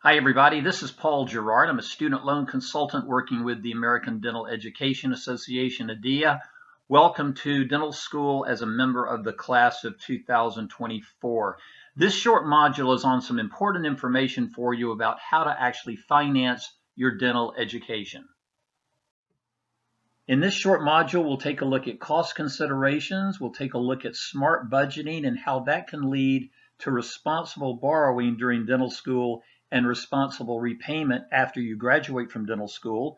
Hi, everybody. This is Paul Garrard. I'm a student loan consultant working with the American Dental Education Association, ADEA. Welcome to dental school as a member of the class of 2024. This short module is on some important information for you about how to actually finance your dental education. In this short module, we'll take a look at cost considerations. We'll take a look at smart budgeting and how that can lead to responsible borrowing during dental school and responsible repayment after you graduate from dental school.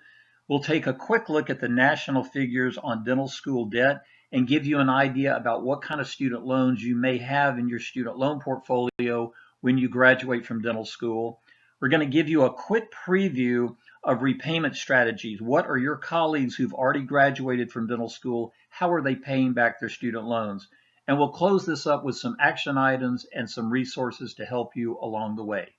We'll take a quick look at the national figures on dental school debt and give you an idea about what kind of student loans you may have in your student loan portfolio when you graduate from dental school. We're going to give you a quick preview of repayment strategies. What are your colleagues who've already graduated from dental school? How are they paying back their student loans? And we'll close this up with some action items and some resources to help you along the way.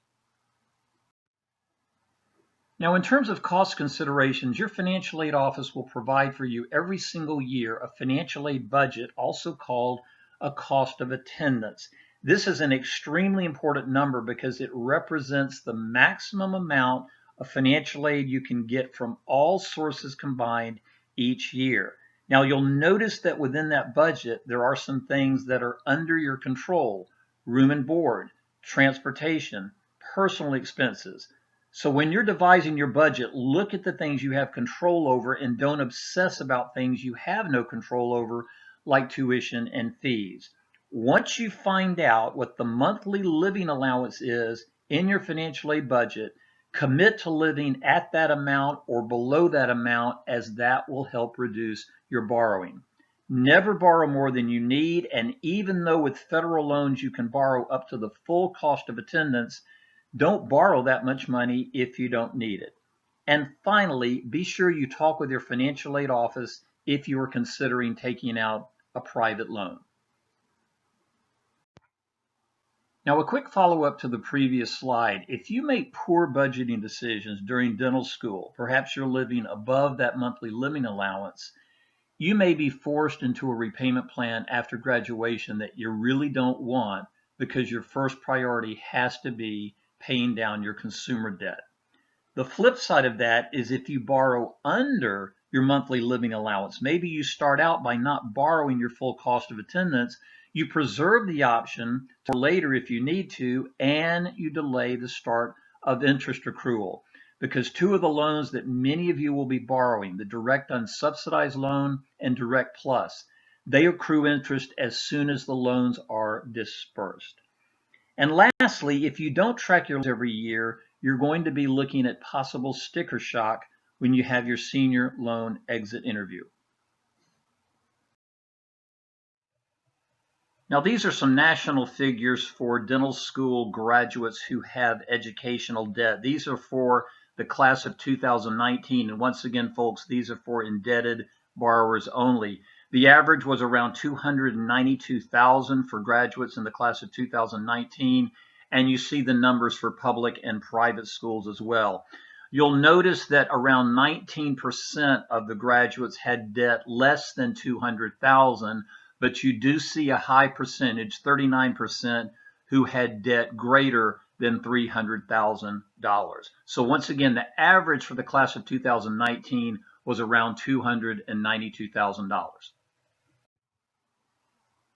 Now, in terms of cost considerations, your financial aid office will provide for you every single year a financial aid budget, also called a cost of attendance. This is an extremely important number because it represents the maximum amount of financial aid you can get from all sources combined each year. Now, you'll notice that within that budget, there are some things that are under your control: room and board, transportation, personal expenses. So when you're devising your budget, look at the things you have control over and don't obsess about things you have no control over, like tuition and fees. Once you find out what the monthly living allowance is in your financial aid budget, commit to living at that amount or below that amount, as that will help reduce your borrowing. Never borrow more than you need, and even though with federal loans you can borrow up to the full cost of attendance, don't borrow that much money if you don't need it. And finally, be sure you talk with your financial aid office if you are considering taking out a private loan. Now, a quick follow-up to the previous slide. If you make poor budgeting decisions during dental school, perhaps you're living above that monthly living allowance, you may be forced into a repayment plan after graduation that you really don't want, because your first priority has to be paying down your consumer debt. The flip side of that is if you borrow under your monthly living allowance, maybe you start out by not borrowing your full cost of attendance, you preserve the option for later if you need to, and you delay the start of interest accrual. Because two of the loans that many of you will be borrowing, the direct unsubsidized loan and direct plus, they accrue interest as soon as the loans are dispersed. And lastly, if you don't track your loans every year, you're going to be looking at possible sticker shock when you have your senior loan exit interview. Now, these are some national figures for dental school graduates who have educational debt. These are for the class of 2019. And once again, folks, these are for indebted borrowers only. The average was around $292,000 for graduates in the class of 2019, and you see the numbers for public and private schools as well. You'll notice that around 19% of the graduates had debt less than $200,000, but you do see a high percentage, 39%, who had debt greater than $300,000. So once again, the average for the class of 2019 was around $292,000.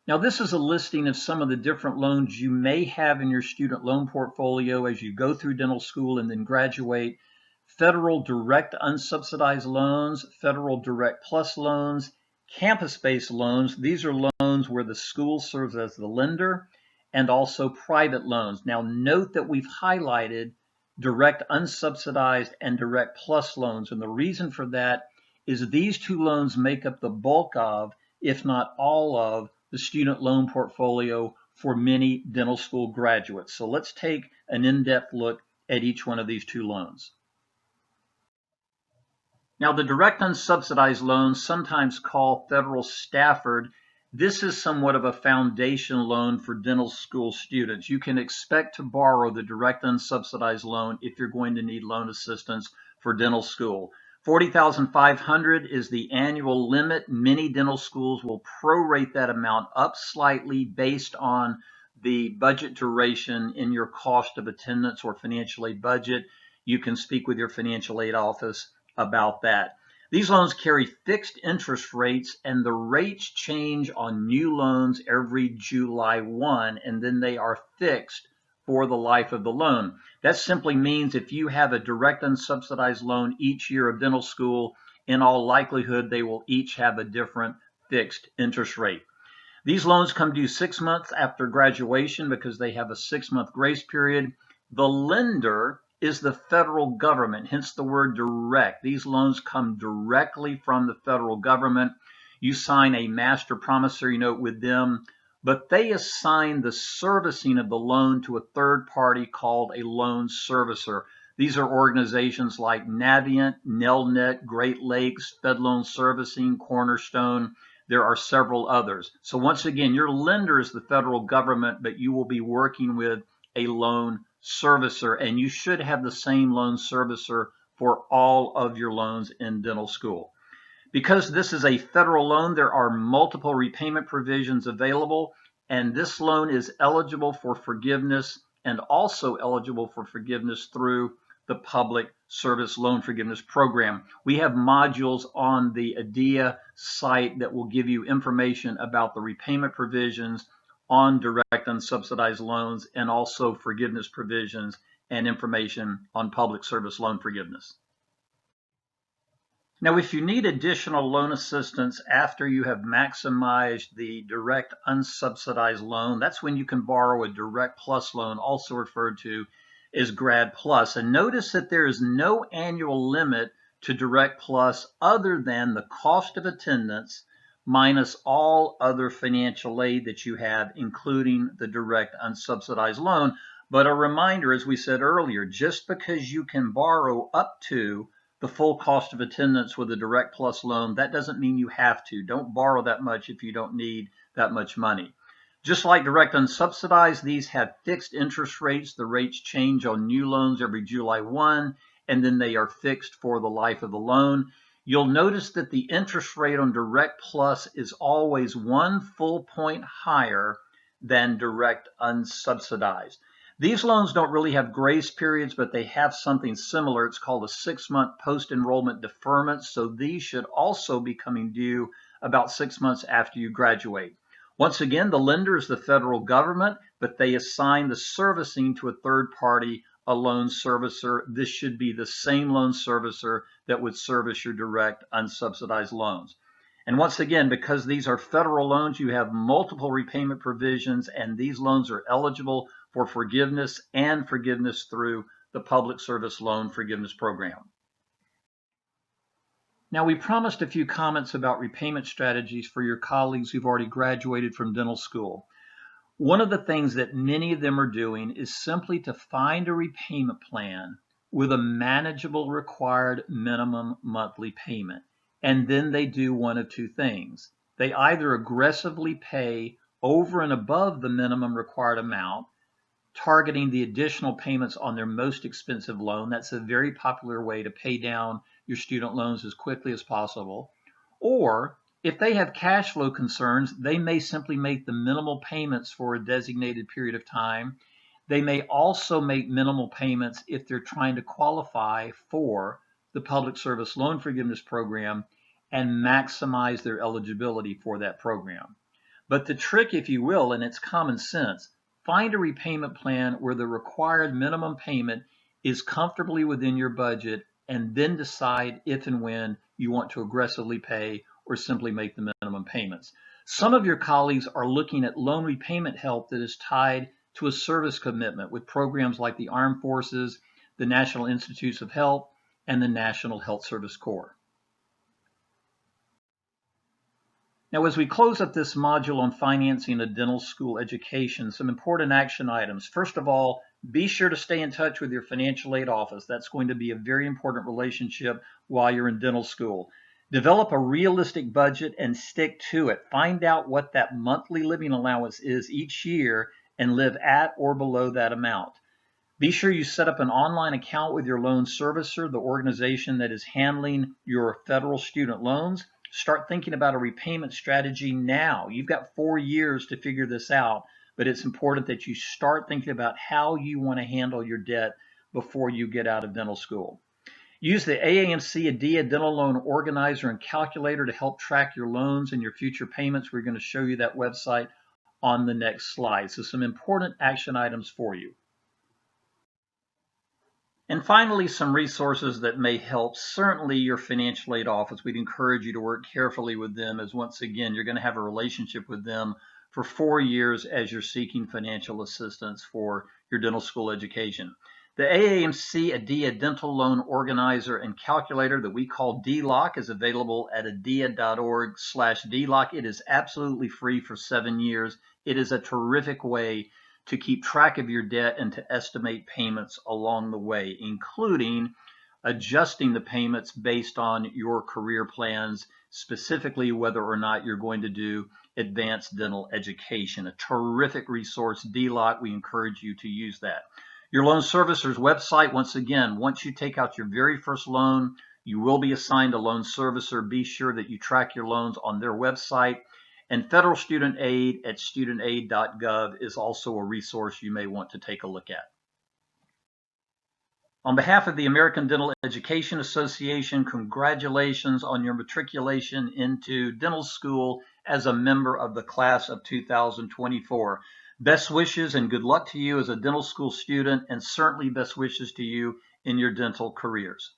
Now, this is a listing of some of the different loans you may have in your student loan portfolio as you go through dental school and then graduate. Federal direct unsubsidized loans, federal direct plus loans, campus-based loans. These are loans where the school serves as the lender, and also private loans. Now, note that we've highlighted direct unsubsidized and direct plus loans, and the reason for that is these two loans make up the bulk of, if not all of, the student loan portfolio for many dental school graduates. So let's take an in-depth look at each one of these two loans. Now, the direct unsubsidized loans, sometimes called Federal Stafford, this is somewhat of a foundation loan for dental school students. You can expect to borrow the direct unsubsidized loan if you're going to need loan assistance for dental school. $40,500 is the annual limit. Many dental schools will prorate that amount up slightly based on the budget duration in your cost of attendance or financial aid budget, you can speak with your financial aid office about that. These loans carry fixed interest rates, and the rates change on new loans every July 1, and then they are fixed for the life of the loan. That simply means if you have a direct unsubsidized loan each year of dental school, in all likelihood, they will each have a different fixed interest rate. These loans come due 6 months after graduation because they have a 6-month grace period. The lender is the federal government, hence the word direct. These loans come directly from the federal government. You sign a master promissory note with them, but they assign the servicing of the loan to a third party called a loan servicer. These are organizations like Navient, Nelnet, Great Lakes, Fed Loan Servicing, Cornerstone. There are several others. So once again, your lender is the federal government, but you will be working with a loan servicer, and you should have the same loan servicer for all of your loans in dental school. Because this is a federal loan, there are multiple repayment provisions available, and this loan is eligible for forgiveness and also eligible for forgiveness through the Public Service Loan Forgiveness Program. We have modules on the ADIA site that will give you information about the repayment provisions on direct unsubsidized loans and also forgiveness provisions and information on public service loan forgiveness. Now, if you need additional loan assistance after you have maximized the direct unsubsidized loan, that's when you can borrow a Direct Plus loan, also referred to as Grad Plus. And notice that there is no annual limit to Direct Plus other than the cost of attendance minus all other financial aid that you have, including the direct unsubsidized loan. But a reminder, as we said earlier, just because you can borrow up to the full cost of attendance with a Direct Plus loan, that doesn't mean you have to. Don't borrow that much if you don't need that much money. Just like direct unsubsidized, these have fixed interest rates. The rates change on new loans every July 1, and then they are fixed for the life of the loan. You'll notice that the interest rate on Direct Plus is always 1 full point higher than direct unsubsidized. These loans don't really have grace periods, but they have something similar. It's called a 6-month post-enrollment deferment. So these should also be coming due about 6 months after you graduate. Once again, the lender is the federal government, but they assign the servicing to a third party, a loan servicer. This should be the same loan servicer that would service your direct unsubsidized loans. And once again, because these are federal loans, you have multiple repayment provisions, and these loans are eligible for forgiveness and forgiveness through the Public Service Loan Forgiveness Program. Now, we promised a few comments about repayment strategies for your colleagues who've already graduated from dental school. One of the things that many of them are doing is simply to find a repayment plan with a manageable required minimum monthly payment. And then they do one of two things. They either aggressively pay over and above the minimum required amount, targeting the additional payments on their most expensive loan. That's a very popular way to pay down your student loans as quickly as possible. Or if they have cash flow concerns, they may simply make the minimal payments for a designated period of time. They may also make minimal payments if they're trying to qualify for the Public Service Loan Forgiveness Program and maximize their eligibility for that program. But the trick, if you will, and it's common sense, find a repayment plan where the required minimum payment is comfortably within your budget, and then decide if and when you want to aggressively pay or simply make the minimum payments. Some of your colleagues are looking at loan repayment help that is tied to a service commitment with programs like the Armed Forces, the National Institutes of Health, and the National Health Service Corps. Now, as we close up this module on financing a dental school education, some important action items. First of all, be sure to stay in touch with your financial aid office. That's going to be a very important relationship while you're in dental school. Develop a realistic budget and stick to it. Find out what that monthly living allowance is each year and live at or below that amount. Be sure you set up an online account with your loan servicer, the organization that is handling your federal student loans. Start thinking about a repayment strategy now. You've got 4 years to figure this out, but it's important that you start thinking about how you want to handle your debt before you get out of dental school. Use the AAMC ADIA Dental Loan Organizer and Calculator to help track your loans and your future payments. We're going to show you that website on the next slide. So some important action items for you. And finally, some resources that may help. Certainly your financial aid office. We'd encourage you to work carefully with them, as once again, you're going to have a relationship with them for 4 years as you're seeking financial assistance for your dental school education. The AAMC ADIA Dental Loan Organizer and Calculator that we call DLOC is available at adia.org/DLOC. It is absolutely free for 7 years. It is a terrific way to keep track of your debt and to estimate payments along the way, including adjusting the payments based on your career plans, specifically whether or not you're going to do advanced dental education. A terrific resource, DLOC. We encourage you to use that. Your loan servicer's website, once again, once you take out your very first loan, you will be assigned a loan servicer. Be sure that you track your loans on their website. And federal student aid at studentaid.gov is also a resource you may want to take a look at. On behalf of the American Dental Education Association, congratulations on your matriculation into dental school as a member of the class of 2024. Best wishes and good luck to you as a dental school student, and certainly best wishes to you in your dental careers.